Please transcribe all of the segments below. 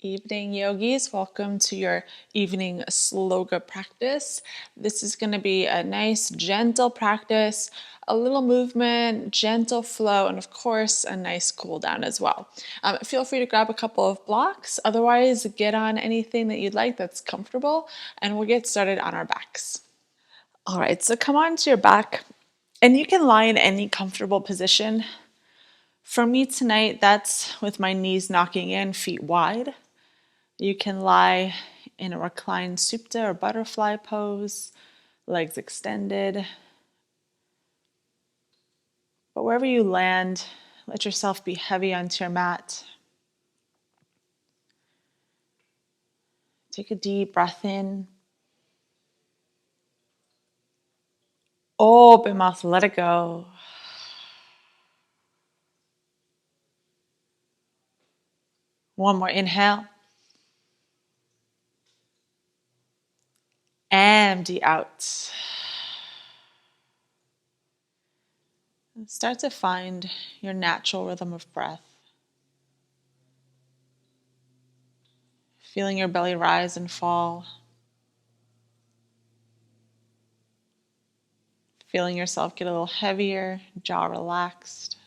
Evening yogis, welcome to your evening Slowga practice. This is going to be a nice gentle practice, a little movement, gentle flow, and of course a nice cool down as well. Feel free to grab a couple of blocks, otherwise get on anything that you'd like that's comfortable, and we'll get started on our backs. All right, so come onto your back, and you can lie in any comfortable position. For me tonight, that's with my knees knocking in, feet wide. You can lie in a reclined supta or butterfly pose, legs extended. But wherever you land, let yourself be heavy onto your mat. Take a deep breath in. Open mouth, let it go. One more inhale. Empty out. And start to find your natural rhythm of breath. Feeling your belly rise and fall. Feeling yourself get a little heavier, jaw relaxed.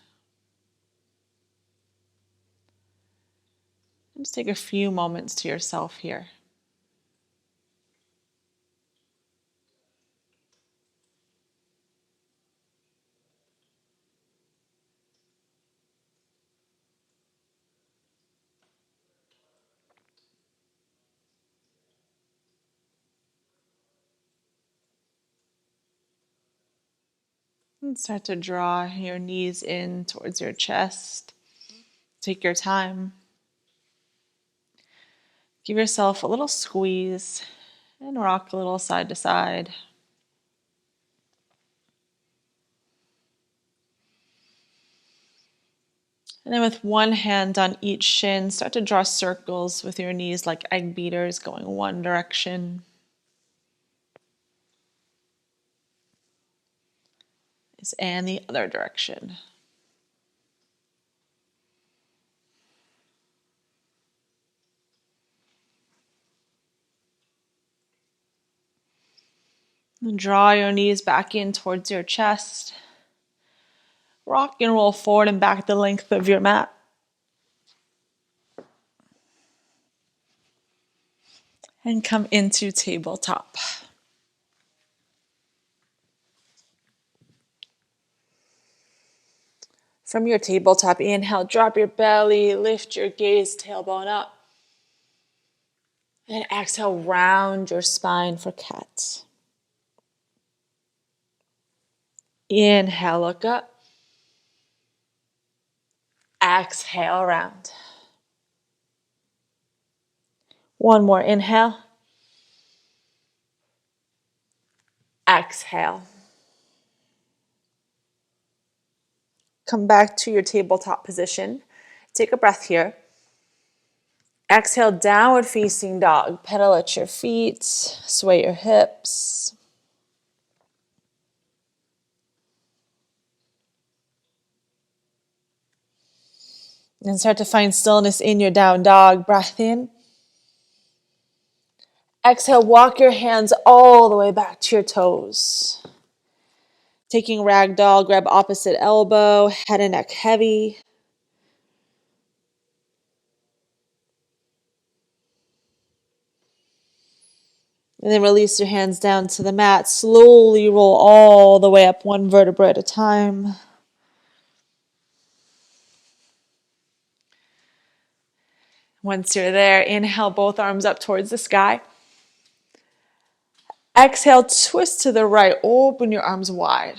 Just take a few moments to yourself here. And start to draw your knees in towards your chest. Take your time. Give yourself a little squeeze and rock a little side to side. And then with one hand on each shin, start to draw circles with your knees like egg beaters going one direction. And the other direction. And draw your knees back in towards your chest. Rock and roll forward and back the length of your mat. And come into tabletop. From your tabletop, inhale, drop your belly, lift your gaze, tailbone up. And exhale, round your spine for cat. Inhale, look up. Exhale, round. One more inhale. Exhale. Come back to your tabletop position. Take a breath here. Exhale, downward facing dog. Pedal at your feet, sway your hips. And start to find stillness in your down dog. Breath in. Exhale, walk your hands all the way back to your toes. Taking ragdoll, grab opposite elbow, head and neck heavy. And then release your hands down to the mat. Slowly roll all the way up, one vertebra at a time. Once you're there, inhale both arms up towards the sky. Exhale, twist to the right, open your arms wide.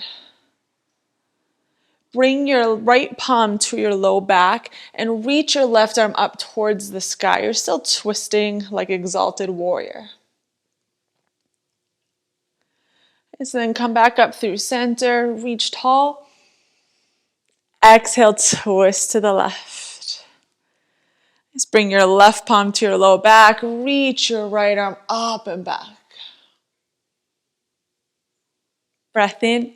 Bring your right palm to your low back and reach your left arm up towards the sky. You're still twisting like exalted warrior. And so then come back up through center, reach tall. Exhale, twist to the left. Just bring your left palm to your low back, reach your right arm up and back. Breath in.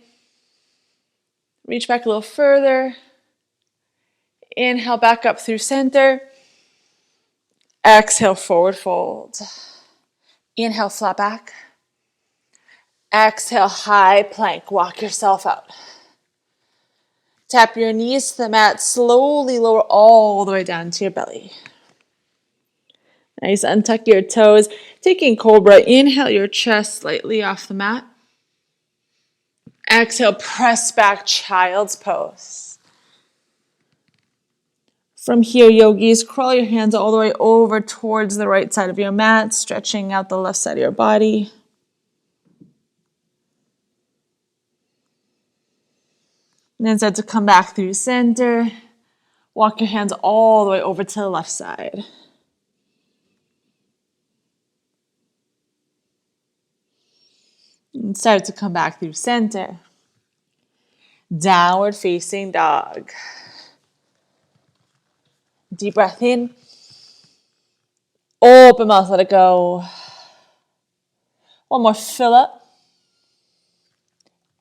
Reach back a little further. Inhale back up through center. Exhale, forward fold. Inhale, flat back. Exhale, high plank. Walk yourself out. Tap your knees to the mat. Slowly lower all the way down to your belly. Nice. Untuck your toes. Taking cobra. Inhale your chest slightly off the mat. Exhale, press back, child's pose. From here, yogis, crawl your hands all the way over towards the right side of your mat, stretching out the left side of your body. And then start to come back through center. Walk your hands all the way over to the left side. And start to come back through center. Downward facing dog. Deep breath in. Open mouth, let it go. One more, fill up.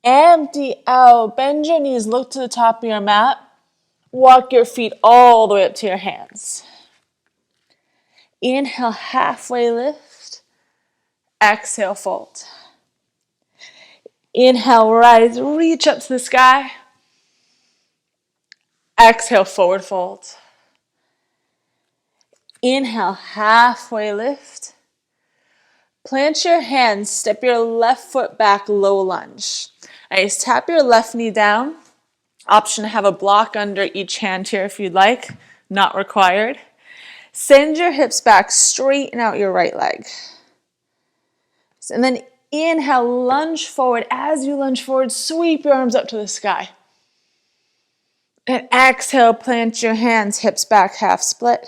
Empty out. Bend your knees, look to the top of your mat. Walk your feet all the way up to your hands. Inhale, halfway lift. Exhale, fold. Inhale, rise, reach up to the sky. Exhale, forward fold. Inhale, halfway lift. Plant your hands, step your left foot back, low lunge. Nice, tap your left knee down. Option to have a block under each hand here if you'd like, not required. Send your hips back, straighten out your right leg. And then inhale, lunge forward. As you lunge forward, sweep your arms up to the sky. And exhale, plant your hands, hips back, half split.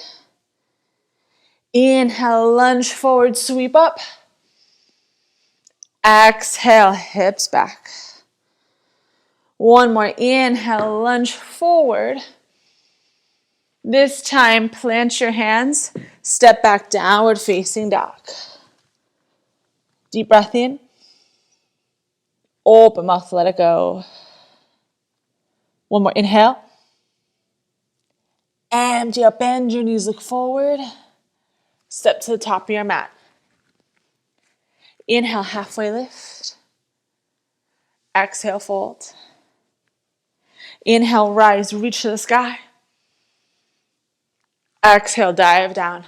Inhale, lunge forward, sweep up. Exhale, hips back. One more, inhale, lunge forward. This time, plant your hands, step back, downward facing dog. Deep breath in. Open mouth, let it go. One more, inhale. Empty up, bend your knees, look forward. Step to the top of your mat. Inhale, halfway lift. Exhale, fold. Inhale, rise, reach to the sky. Exhale, dive down.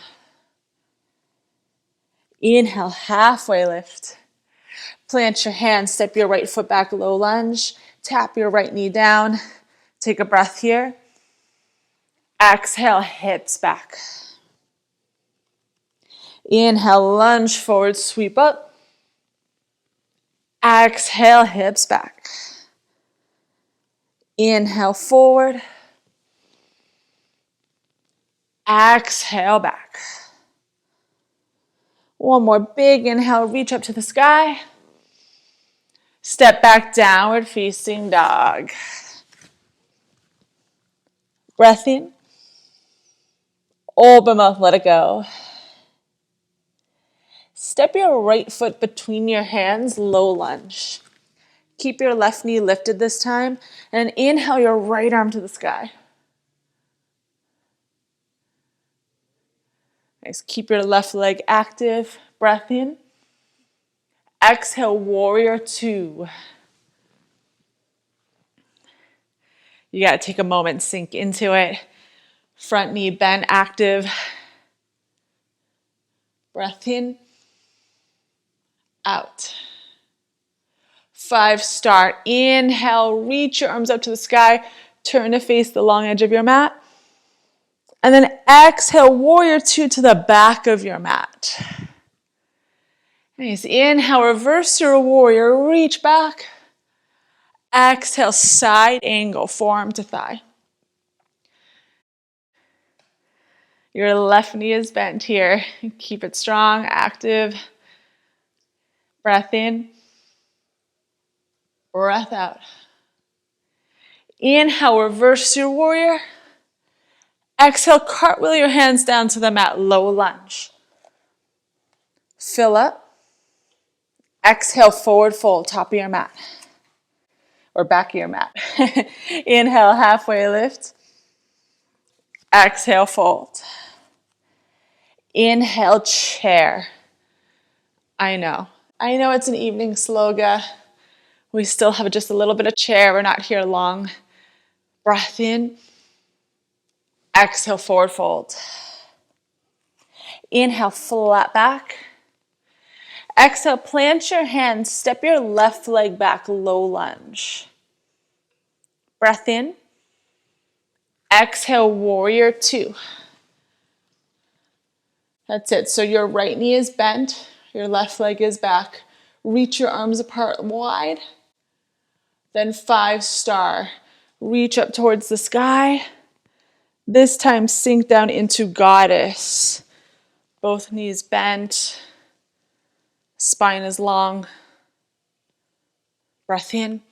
Inhale, halfway lift. Plant your hands, step your right foot back, low lunge. Tap your right knee down. Take a breath here. Exhale, hips back. Inhale, lunge forward, sweep up. Exhale, hips back. Inhale, forward. Exhale, back. One more big inhale, reach up to the sky. Step back, downward facing dog. Breath in. Open mouth, let it go. Step your right foot between your hands, low lunge. Keep your left knee lifted this time, and inhale your right arm to the sky. Nice. Keep your left leg active. Breath in. Exhale, warrior two. You got to take a moment, sink into it. Front knee bent, active. Breath in. Out. 5, start. Inhale, reach your arms up to the sky. Turn to face the long edge of your mat. And then exhale, warrior two to the back of your mat. Nice. Inhale, reverse your warrior, reach back. Exhale, side angle, forearm to thigh. Your left knee is bent here. Keep it strong, active. Breath in. Breath out. Inhale, reverse your warrior. Exhale, cartwheel your hands down to the mat, low lunge. Fill up. Exhale, forward fold, top of your mat. Or back of your mat. Inhale, halfway lift. Exhale, fold. Inhale, chair. I know it's an evening Slowga. We still have just a little bit of chair. We're not here long. Breath in. Exhale, forward fold. Inhale, flat back. Exhale, plant your hands. Step your left leg back, low lunge. Breath in. Exhale, warrior two. That's it. So your right knee is bent. Your left leg is back. Reach your arms apart wide. Then 5-star. Reach up towards the sky. This time sink down into goddess. Both knees bent. Spine is long. Breath in.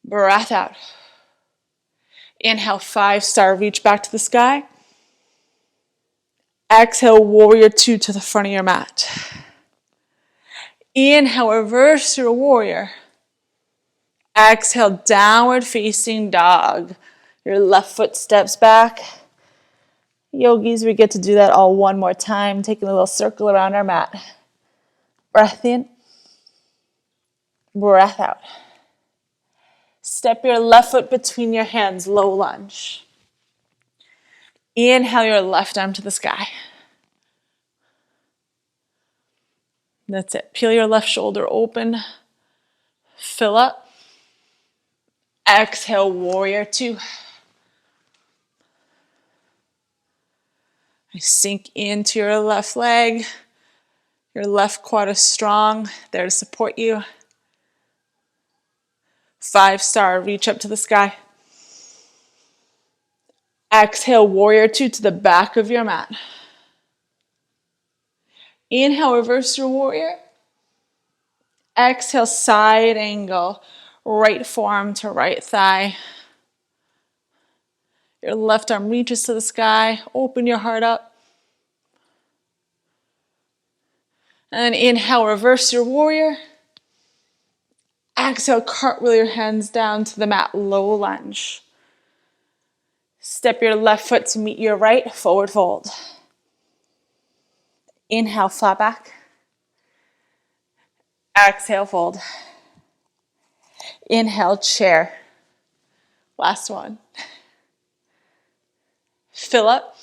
Breath out. Inhale, 5-star. Reach back to the sky. Exhale, warrior two to the front of your mat. Inhale, reverse your warrior. Exhale, downward facing dog. Your left foot steps back. Yogis, we get to do that all one more time, taking a little circle around our mat. Breath in. Breath out. Step your left foot between your hands, low lunge. Inhale your left arm to the sky. That's it. Peel your left shoulder open. Fill up. Exhale, warrior two. Sink into your left leg. Your left quad is strong, there to support you. 5-star, reach up to the sky. Exhale, warrior two to the back of your mat. Inhale, reverse your warrior. Exhale, side angle. Right forearm to right thigh. Your left arm reaches to the sky. Open your heart up. And inhale, reverse your warrior. Exhale, cartwheel your hands down to the mat, low lunge. Step your left foot to meet your right, forward fold. Inhale, flat back. Exhale, fold. Inhale, chair. Last one. Fill up.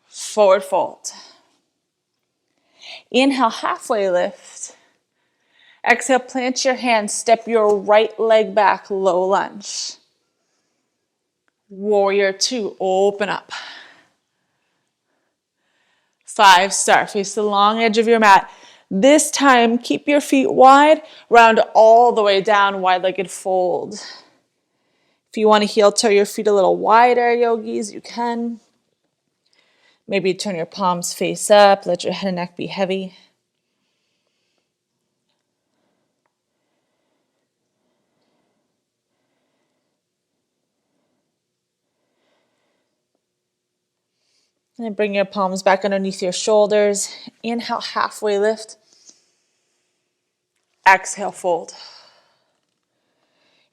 Forward fold. Inhale, halfway lift. Exhale, plant your hands. Step your right leg back, low lunge. Warrior two, open up. 5-star, face the long edge of your mat. This time, keep your feet wide, round all the way down, wide-legged fold. If you want to heel toe your feet a little wider, yogis, you can. Maybe turn your palms face up, let your head and neck be heavy. And then bring your palms back underneath your shoulders. Inhale, halfway lift. Exhale, fold.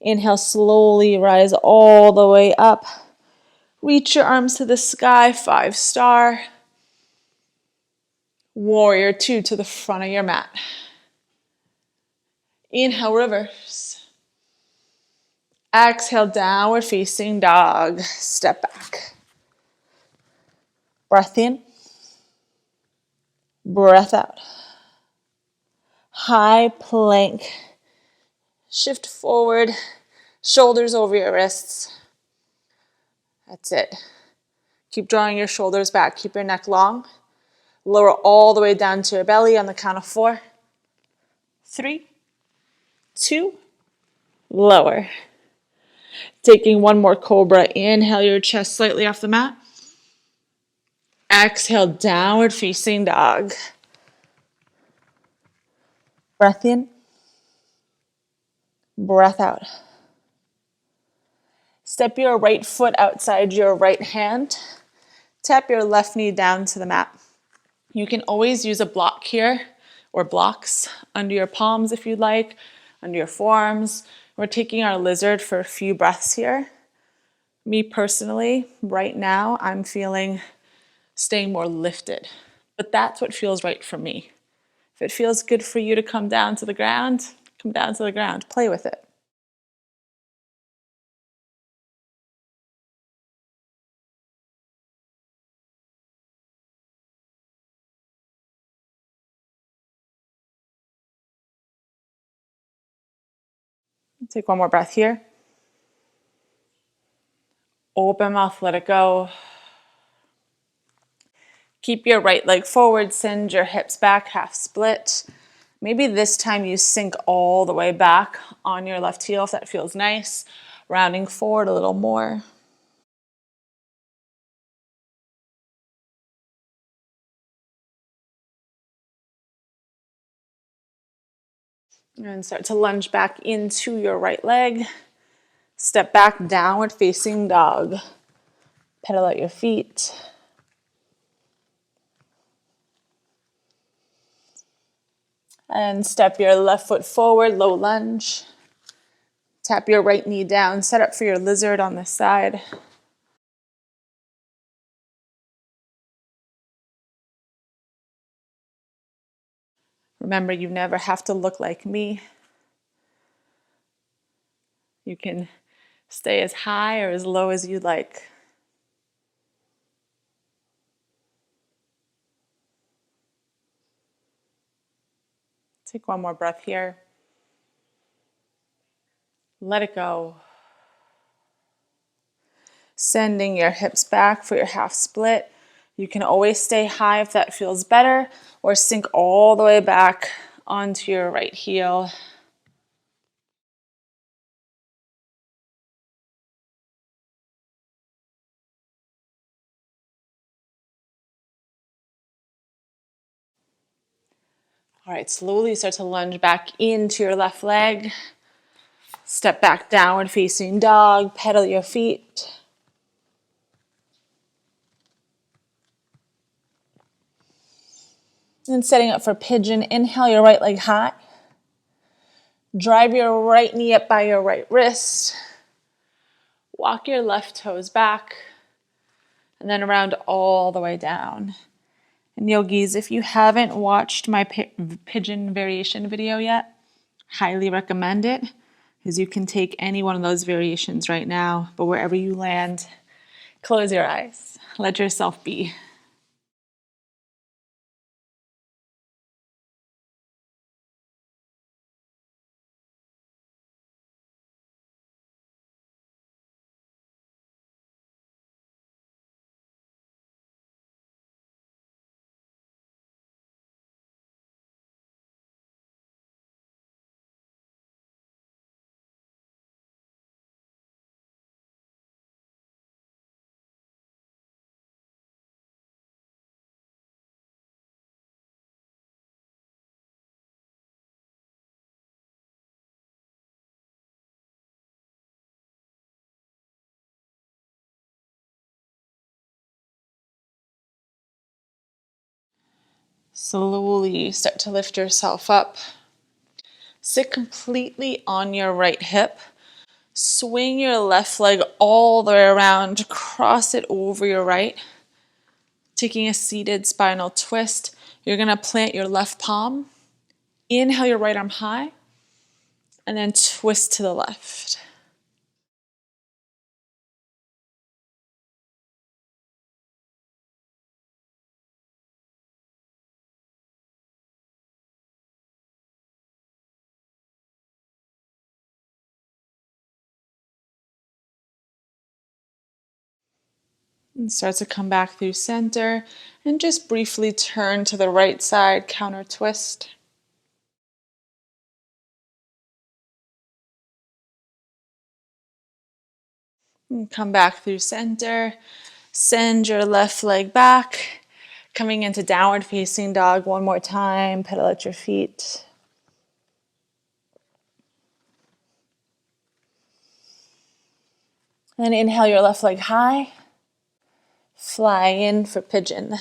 Inhale, slowly rise all the way up. Reach your arms to the sky, 5-star. Warrior two to the front of your mat. Inhale, reverse. Exhale, downward facing dog. Step back. Breath in. Breath out. High plank. Shift forward. Shoulders over your wrists. That's it. Keep drawing your shoulders back. Keep your neck long. Lower all the way down to your belly on the count of 4. 3, 2, lower. Taking one more cobra. Inhale your chest slightly off the mat. Exhale, downward facing dog. Breath in. Breath out. Step your right foot outside your right hand. Tap your left knee down to the mat. You can always use a block here, or blocks, under your palms if you'd like, under your forearms. We're taking our lizard for a few breaths here. Me personally, right now, I'm feeling staying more lifted. But that's what feels right for me. If it feels good for you to come down to the ground, come down to the ground. Play with it. Take one more breath here. Open mouth, let it go. Keep your right leg forward, send your hips back, half split. Maybe this time you sink all the way back on your left heel if that feels nice. Rounding forward a little more. And start to lunge back into your right leg. Step back, downward facing dog. Pedal out your feet. And step your left foot forward, low lunge. Tap your right knee down, set up for your lizard on this side. Remember, you never have to look like me. You can stay as high or as low as you'd like. Take one more breath here. Let it go. Sending your hips back for your half split. You can always stay high if that feels better, or sink all the way back onto your right heel. All right, slowly start to lunge back into your left leg. Step back, downward facing dog. Pedal your feet. And setting up for pigeon, inhale your right leg high. Drive your right knee up by your right wrist. Walk your left toes back. And then around all the way down. And yogis, if you haven't watched my pigeon variation video yet, highly recommend it, because you can take any one of those variations right now, but wherever you land, close your eyes. Let yourself be. Slowly start to lift yourself up. Sit completely on your right hip. Swing your left leg all the way around. Cross it over your right. Taking a seated spinal twist. You're going to plant your left palm. Inhale your right arm high. And then twist to the left. And start to come back through center. And just briefly turn to the right side, counter twist. And come back through center. Send your left leg back. Coming into downward facing dog one more time. Pedal at your feet. And inhale your left leg high. Fly in for pigeon.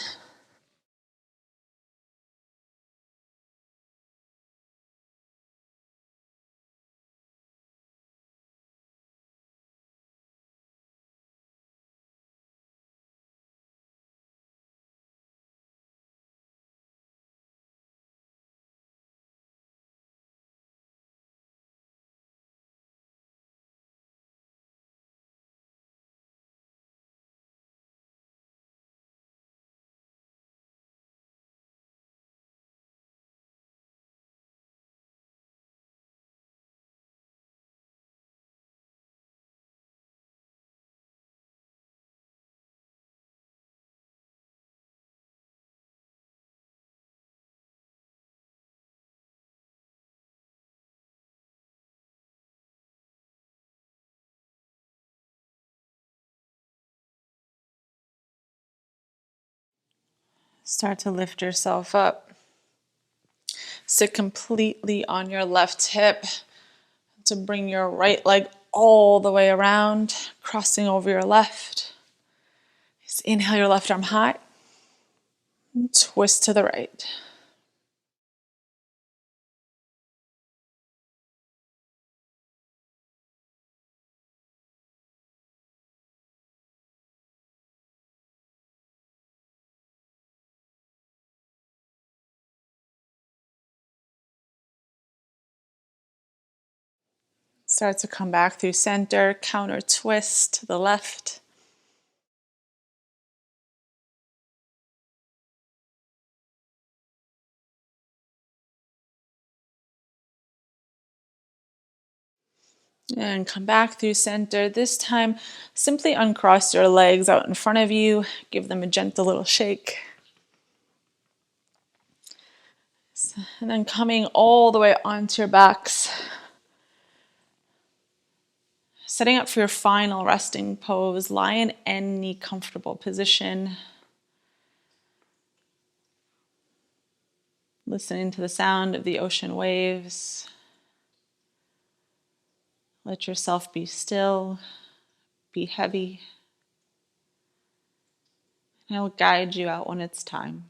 Start to lift yourself up. Sit completely on your left hip to bring your right leg all the way around, crossing over your left. Just inhale your left arm high. Twist to the right. Start to come back through center, counter twist to the left. And come back through center. This time, simply uncross your legs out in front of you. Give them a gentle little shake. And then coming all the way onto your backs. Setting up for your final resting pose. Lie in any comfortable position. Listening to the sound of the ocean waves. Let yourself be still, be heavy. And I will guide you out when it's time.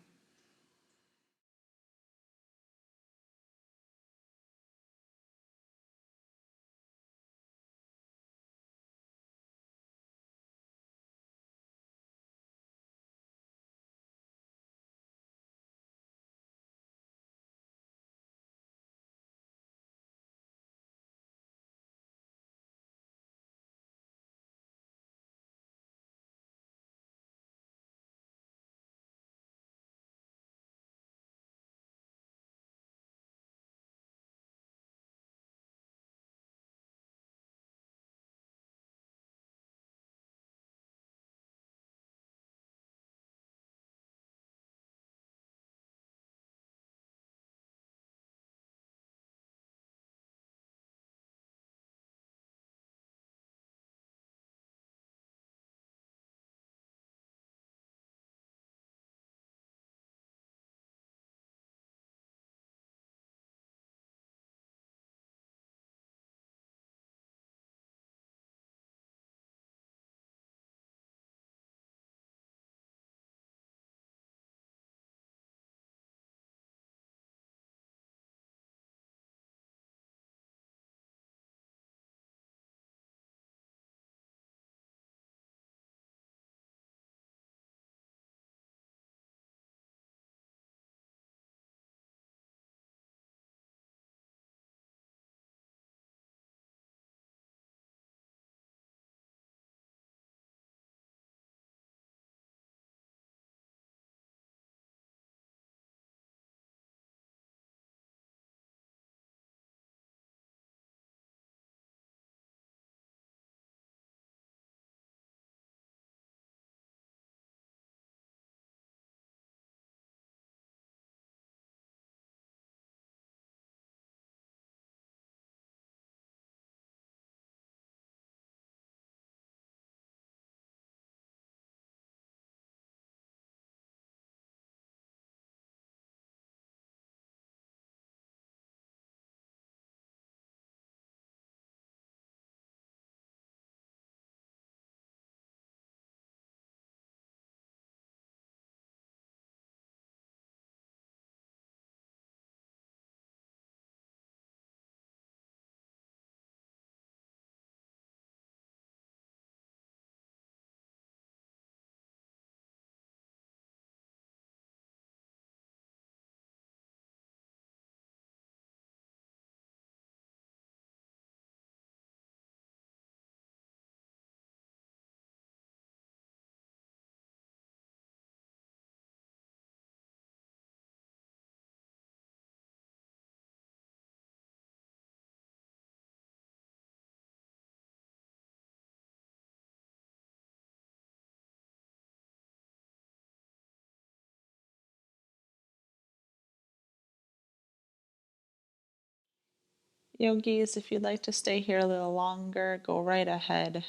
Yogis, if you'd like to stay here a little longer, go right ahead.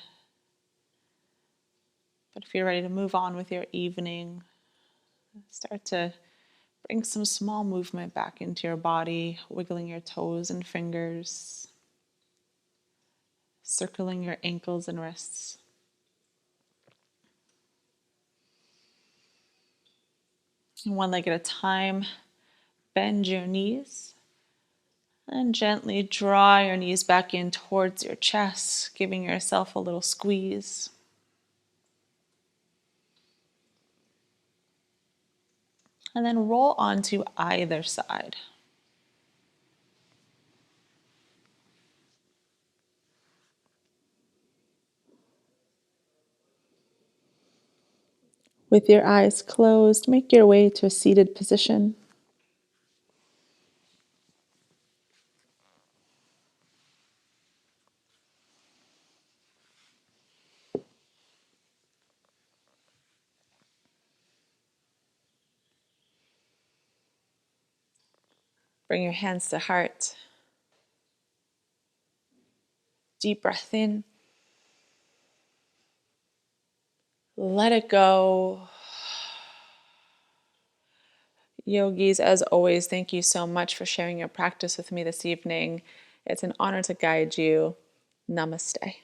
But if you're ready to move on with your evening, Start to bring some small movement back into your body, wiggling your toes and fingers, circling your ankles and wrists. And one leg at a time, bend your knees and gently draw your knees back in towards your chest, giving yourself a little squeeze. And then roll onto either side. With your eyes closed, make your way to a seated position. Bring your hands to heart. Deep breath in. Let it go. Yogis, as always, thank you so much for sharing your practice with me this evening. It's an honor to guide you. Namaste.